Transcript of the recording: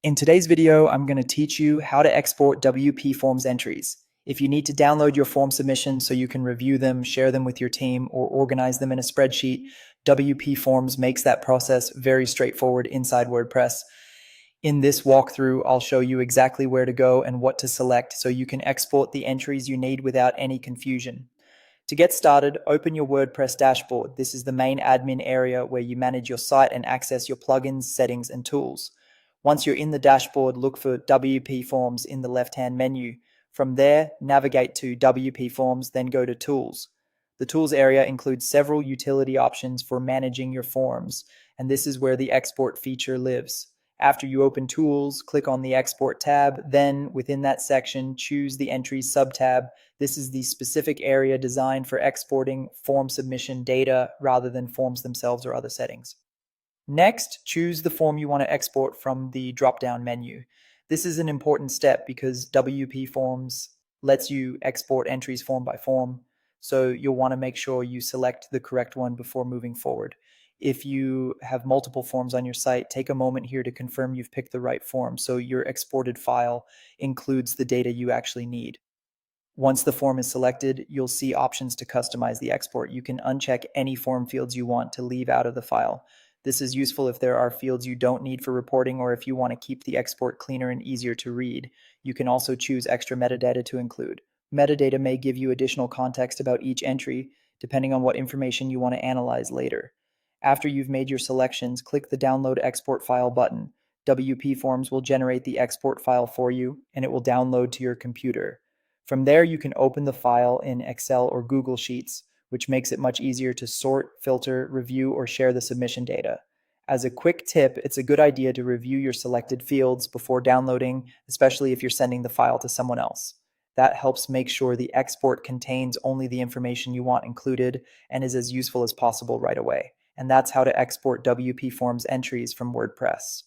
In today's video, I'm going to teach you how to export WPForms entries. If you need to download your form submissions so you can review them, share them with your team, or organize them in a spreadsheet, WPForms makes that process very straightforward inside WordPress. In this walkthrough, I'll show you exactly where to go and what to select so you can export the entries you need without any confusion. To get started, open your WordPress dashboard. This is the main admin area where you manage your site and access your plugins, settings, and tools. Once you're in the dashboard, look for WP Forms in the left-hand menu. From there, navigate to WP Forms, then go to Tools. The Tools area includes several utility options for managing your forms, and this is where the export feature lives. After you open Tools, click on the Export tab, then within that section, choose the Entries sub-tab. This is the specific area designed for exporting form submission data rather than forms themselves or other settings. Next, choose the form you want to export from the drop-down menu. This is an important step because WP Forms lets you export entries form by form, so you'll want to make sure you select the correct one before moving forward. If you have multiple forms on your site, take a moment here to confirm you've picked the right form so your exported file includes the data you actually need. Once the form is selected, you'll see options to customize the export. You can uncheck any form fields you want to leave out of the file. This is useful if there are fields you don't need for reporting or if you want to keep the export cleaner and easier to read. You can also choose extra metadata to include. Metadata may give you additional context about each entry, depending on what information you want to analyze later. After you've made your selections, click the Download Export File button. WP Forms will generate the export file for you, and it will download to your computer. From there, you can open the file in Excel or Google Sheets, which makes it much easier to sort, filter, review, or share the submission data. As a quick tip, it's a good idea to review your selected fields before downloading, especially if you're sending the file to someone else. That helps make sure the export contains only the information you want included and is as useful as possible right away. And that's how to export WP Forms entries from WordPress.